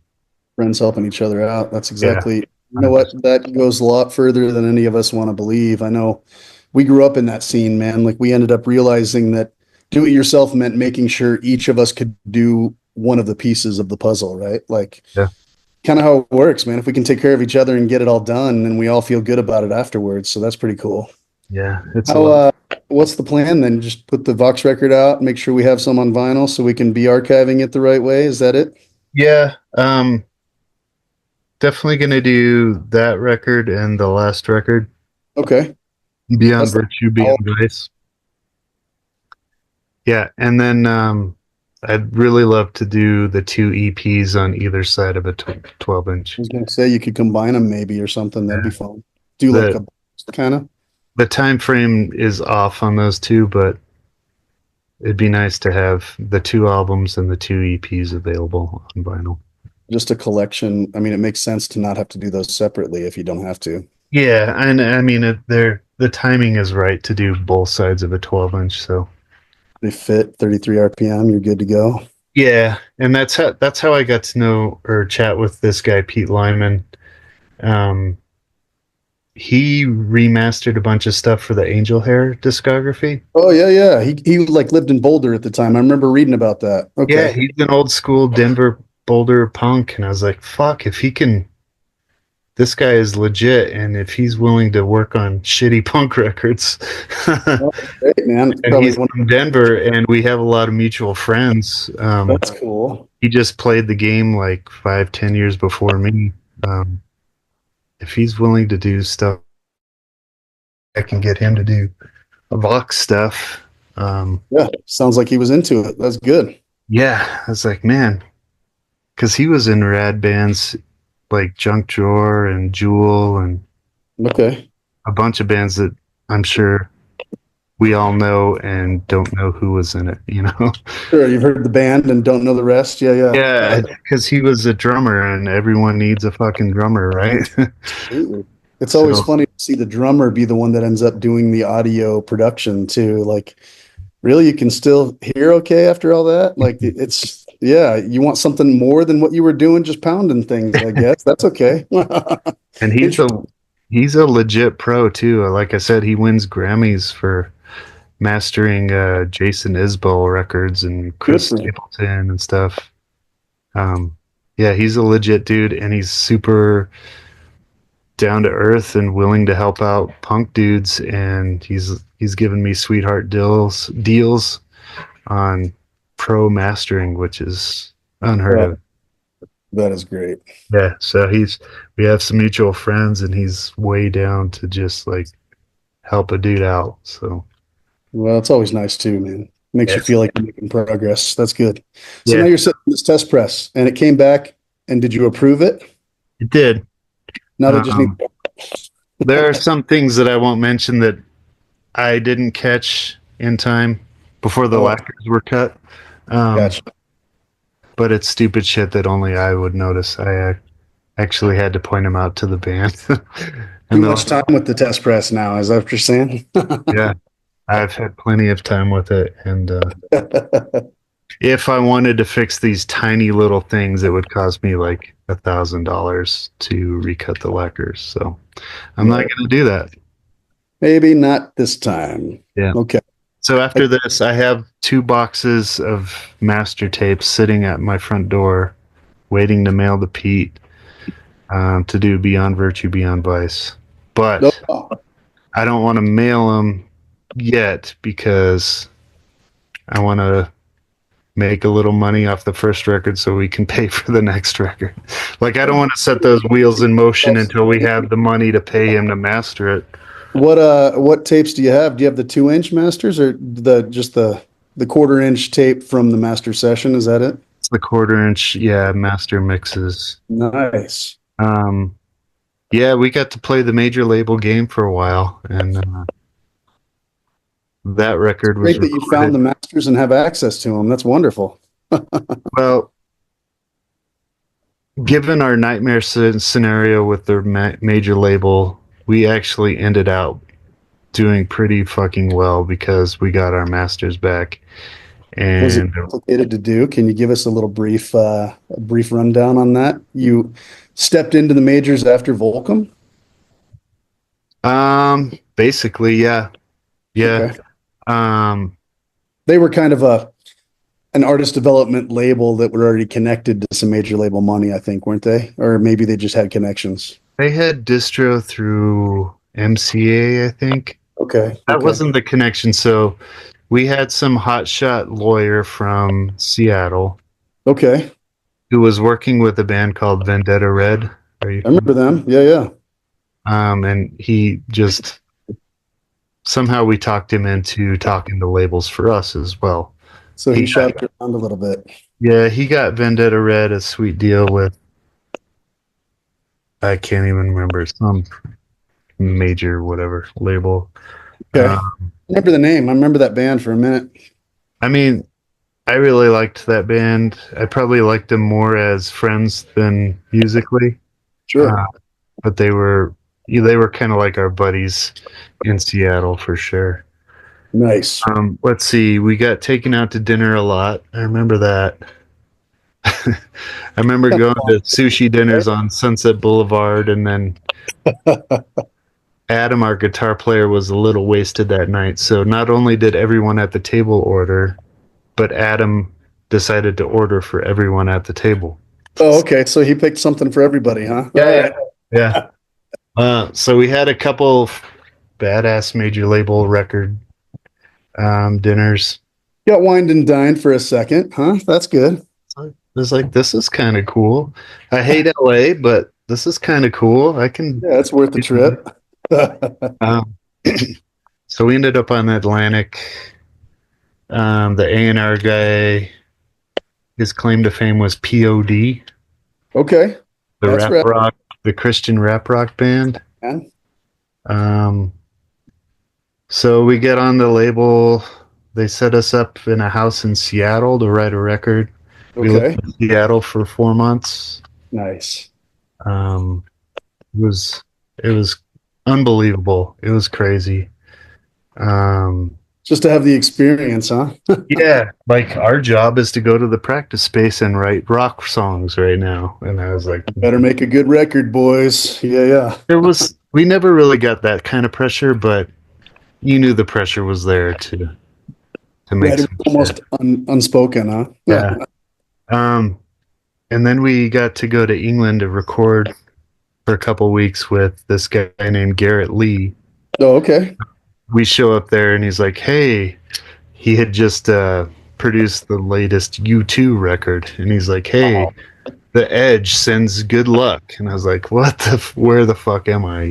Friends helping each other out. That's Yeah, exactly, you know what? 100%. That goes a lot further than any of us want to believe. I know we grew up in that scene, man. Like we ended up realizing that do it yourself meant making sure each of us could do one of the pieces of the puzzle, right? Like Yeah, kind of how it works, man. If we can take care of each other and get it all done, then we all feel good about it afterwards. So that's pretty cool. yeah, it's a How, lot. what's the plan then? Just put the Vox record out, make sure we have some on vinyl so we can be archiving it the right way. Is that it? Yeah, definitely gonna do that record and the last record, Okay. Beyond That's the, Virtue, Beyond Vice. Yeah, and then I'd really love to do the two EPs on either side of a 12 I inch. was gonna say you could combine them maybe or something. That'd be Yeah. fun. Do like The a kind of. the time frame is off on those two, but it'd be nice to have the two albums and the two EPs available on vinyl. Just a collection. I mean, it makes sense to not have to do those separately if you don't have to. Yeah, and I mean the timing is right to do both sides of a 12 inch, so They fit 33 RPM. You're good to go. yeah, and that's how I got to know or chat with this guy Pete Lyman. Um, he remastered a bunch of stuff for the Angel Hair discography. Oh yeah, yeah. He like lived in Boulder at the time. I remember reading about that. Yeah, Okay. he's an old school Denver Boulder punk, and I was like, "Fuck! If he can, this guy is legit, and if he's willing to work on shitty punk records, Oh, great, man. It's and probably he's one. from Denver, and we have a lot of mutual friends. That's cool. He just played the game like 5, 10 years before me. Um, if he's willing to do stuff, I can get him to do Vox stuff. Um, Yeah, sounds like he was into it. That's good. yeah, I was like, man, because he was in rad bands like Junk Drawer and Jewel and Okay. a bunch of bands that I'm sure we all know and don't know who was in it, you know? Sure, you've heard the band and don't know the rest. Yeah, yeah. Yeah, because he was a drummer and everyone needs a fucking drummer, right? Absolutely. It's always So, funny to see the drummer be the one that ends up doing the audio production too. Like, really, you can still hear okay after all that? Like, it's, yeah, you want something more than what you were doing, just pounding things, I guess. That's okay. and Interesting. he's a legit pro too. Like I said, he wins Grammys for mastering Jason Isbell records and Good Chris for him. Stapleton and stuff. Um, yeah, he's a legit dude, and he's super down to earth and willing to help out punk dudes. And he's given me sweetheart deals on pro mastering, which is unheard That, of. that is great. Yeah, so we have some mutual friends, and he's way down to just like help a dude out. So Well, it's always nice too, man. Makes you Yes. feel like you're making progress. That's good. So now Yeah, you're sitting in this test press and it came back and did you approve it? it did. Now they just need, Um, there are some things that I won't mention that I didn't catch in time before the oh, lacquers were cut. Um, gotcha. but it's stupid shit that only I would notice. I actually had to point them out to the band. Too And they're much like, time with the test press now. Is that what you're saying? yeah, I've had plenty of time with it. And if I wanted to fix these tiny little things, it would cost me like $1,000 to recut the lacquers. So I'm not Right. going to do that. Maybe not this time. Yeah. Okay. So after this, I have 2 boxes of master tapes sitting at my front door, waiting to mail to Pete to do Beyond Virtue, Beyond Vice. But Oh, I don't want to mail them yet because I want to make a little money off the first record so we can pay for the next record. Like I don't want to set those wheels in motion until we have the money to pay him to master it. what tapes do you have? Do you have the 2-inch masters or the 1/4 inch tape from the master session? Is that it? It's the 1/4 inch, yeah, master mixes. Nice. Um, yeah, we got to play the major label game for a while, and that record was Great that you found recorded. the masters and have access to them. That's wonderful. Well, given our nightmare scenario with the major label, we actually ended out doing pretty fucking well because we got our masters back. Was it And complicated to do? Can you give us a little brief rundown on that? You stepped into the majors after Volcom? basically, yeah, yeah. Okay. Um, They were kind of an artist development label that were already connected to some major label money, I think, weren't they? Or maybe they just had connections. they had distro through MCA, I think. Okay. That Okay. wasn't the connection. So we had some hotshot lawyer from Seattle Okay. who was working with a band called Vendetta Red. Are you I remember them. Yeah, yeah. and he just somehow we talked him into talking to labels for us as well. So he He got, shopped around a little bit. yeah, he got Vendetta Red a sweet deal with I can't even remember some major whatever label. Okay. Uh, I remember the name. I remember that band for a minute. I mean, I really liked that band. I probably liked them more as friends than musically, Sure. uh, but they were kind of like our buddies in Seattle for sure. Nice. Let's see. We got taken out to dinner a lot. I remember that. I remember going to sushi dinners on Sunset Boulevard, and then Adam, our guitar player, was a little wasted that night. So not only did everyone at the table order, but Adam decided to order for everyone at the table. Oh, okay. So he picked something for everybody, huh? All Yeah, right. yeah. So we had a couple badass major label record dinners. Got wined and dined for a second, huh? That's good. So it was like, this is kind of cool. I hate LA, but this is kind of cool. I can. Yeah, it's worth the trip. Um, so we ended up on Atlantic. The A&R guy, his claim to fame was POD, Okay. the That's rap right, rock, the Christian rap rock band. man. Um, so we get on the label. They set us up in a house in Seattle to write a record. We lived Okay. in Seattle for 4 months. Nice. Um, it was unbelievable. It was crazy. Um, Just to have the experience, huh? yeah, like our job is to go to the practice space and write rock songs right now. And I was like, Better make a good record, boys. Yeah, yeah. we never really got that kind of pressure, but you knew the pressure was there to make Right. It some was almost shit. unspoken, huh? Yeah. Um, and then we got to go to England to record for a couple weeks with this guy named Garrett Lee. Oh, okay. We show up there and he's like, "Hey," he had just produced the latest U2 record, and he's like, "Hey, the Edge sends good luck. And I was like, where the fuck am I?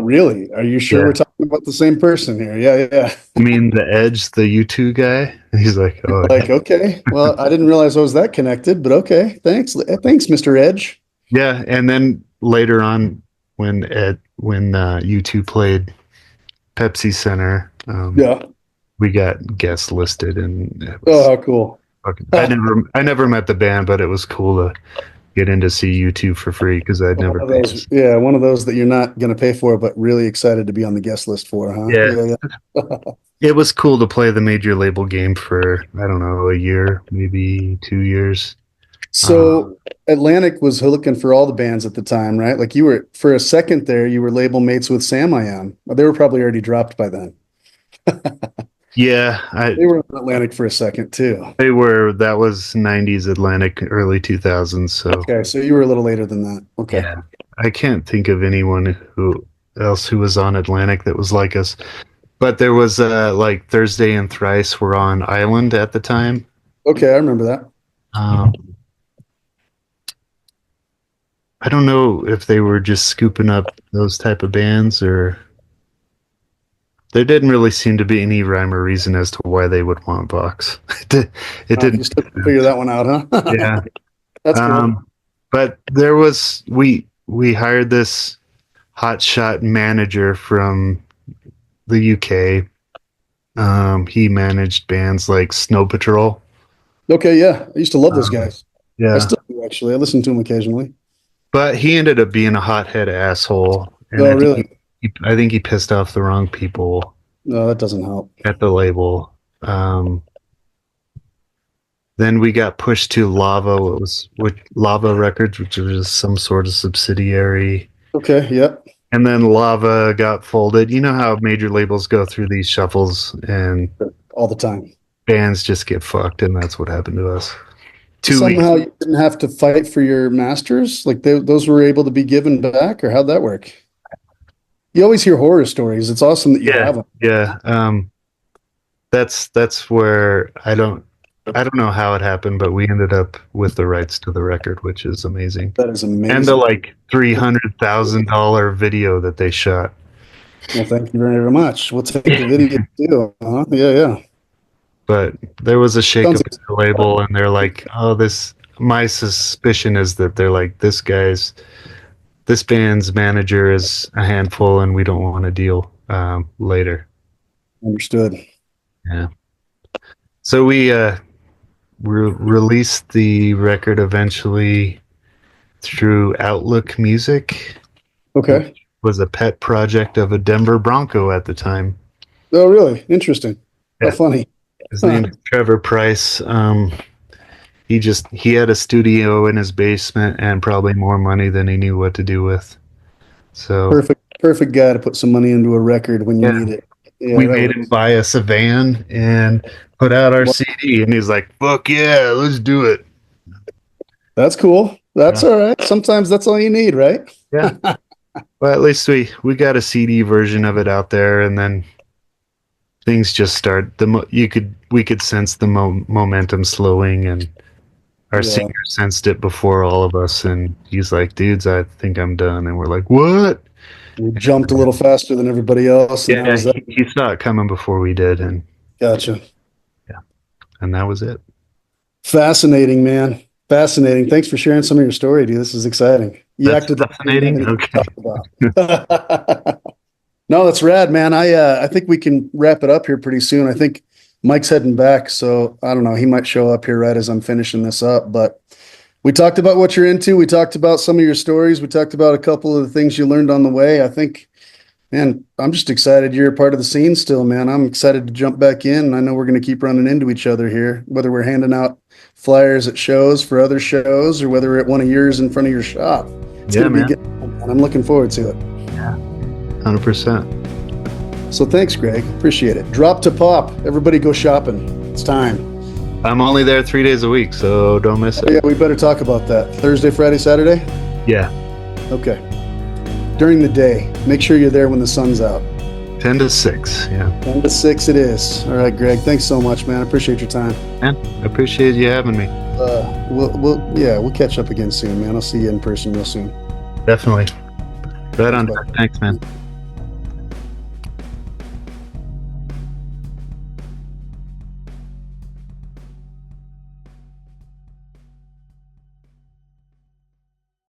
Really? Are you sure Yeah. we're talking about the same person here? Yeah, yeah. I mean, the Edge, the U2 guy. And he's like, oh, Like, okay. Well, I didn't realize I was that connected, but okay. Thanks. Thanks, Mr. Edge. yeah. And then later on, when U2 played Pepsi Center, Yeah. we got guest listed, and it Oh, was how cool. fucking, I never met the band, but it was cool to get in to see U2 for free because I'd never One of paid. those, yeah, one of those that you're not going to pay for, but really excited to be on the guest list for, huh? Yeah, Yeah, yeah. it was cool to play the major label game for, I don't know, a year, maybe 2 years. So Atlantic was looking for all the bands at the time, right? Like you were, for a second there, you were label mates with Sam I Am. They were probably already dropped by then. Yeah, They were in Atlantic for a second too. that was 90s Atlantic, early 2000s. So Okay, so you were a little later than that. Okay. yeah, I can't think of anyone who was on Atlantic that was like us. But there was like Thursday and Thrice were on Island at the time. Okay, I remember that. Um, I don't know if they were just scooping up those type of bands, or there didn't really seem to be any rhyme or reason as to why they would want VAUX. It didn't. You still figure that one out, huh? Yeah. That's cool. But there was we hired this hotshot manager from the UK. He managed bands like Snow Patrol. Okay, yeah. I used to love those guys. I Yeah. still do, actually. I listen to them occasionally. But he ended up being a hothead asshole, and Oh, really? I think he pissed off the wrong people No, that doesn't help. at the label. Then we got pushed to Lava, Lava Records, which was some sort of subsidiary. Okay, yep. And then Lava got folded. You know how major labels go through these shuffles, and All the time. bands just get fucked, and that's what happened to us. 2 weeks. Somehow you didn't have to fight for your masters? Like those were able to be given back, or how'd that work? You always hear horror stories. It's awesome that you have them. Yeah. That's where I don't know how it happened, but we ended up with the rights to the record, which is amazing. That is amazing. And the like $300,000 video that they shot. Well, thank you very much. We'll take the video too. Yeah, yeah. But there was a shakeup Sounds at the label, and they're like, "Oh, this." My suspicion is that they're like, "This band's manager is a handful, and we don't want to deal later." Understood. Yeah. So we released the record eventually through Outlook Music. Okay. Was a pet project of a Denver Bronco at the time. Oh, really? Interesting. Yeah. How funny. His name is Trevor Price. He had a studio in his basement and probably more money than he knew what to do with. So Perfect guy to put some money into a record when you need it. Yeah, we made him buy us a van and put out our CD, and he's like, "Fuck yeah, let's do it." That's cool. That's all right. Sometimes that's all you need, right? Yeah. Well, at least we got a CD version of it out there, and then things just start. We could sense the momentum slowing, and our singer sensed it before all of us, and he's like, "Dudes, I think I'm done." And we're like, "What?" We jumped a little faster than everybody else. And Yeah, he saw it coming before we did, and gotcha. Yeah, and that was it. Fascinating, man. Fascinating. Thanks for sharing some of your story, dude. This is exciting. That's fascinating. Okay. No, that's rad, man. I think we can wrap it up here pretty soon. I think Mike's heading back, so I don't know. He might show up here right as I'm finishing this up. But we talked about what you're into. We talked about some of your stories. We talked about a couple of the things you learned on the way. I think, man, I'm just excited you're a part of the scene still, man. I'm excited to jump back in. I know we're going to keep running into each other here, whether we're handing out flyers at shows for other shows or whether we're at one of yours in front of your shop. It's going to be good, and I'm looking forward to it. Yeah, 100%. So thanks, Greg. Appreciate it. Drop to pop. Everybody go shopping. It's time. I'm only there 3 days a week, so don't miss it. Yeah, we better talk about that. Thursday, Friday, Saturday? Yeah. Okay. During the day, make sure you're there when the sun's out. 10 to 6. Yeah. 10 to 6 it is. All right, Greg. Thanks so much, man. I appreciate your time. Man, I appreciate you having me. We'll catch up again soon, man. I'll see you in person real soon. Definitely. Right on. Thanks, bud. Thanks, man.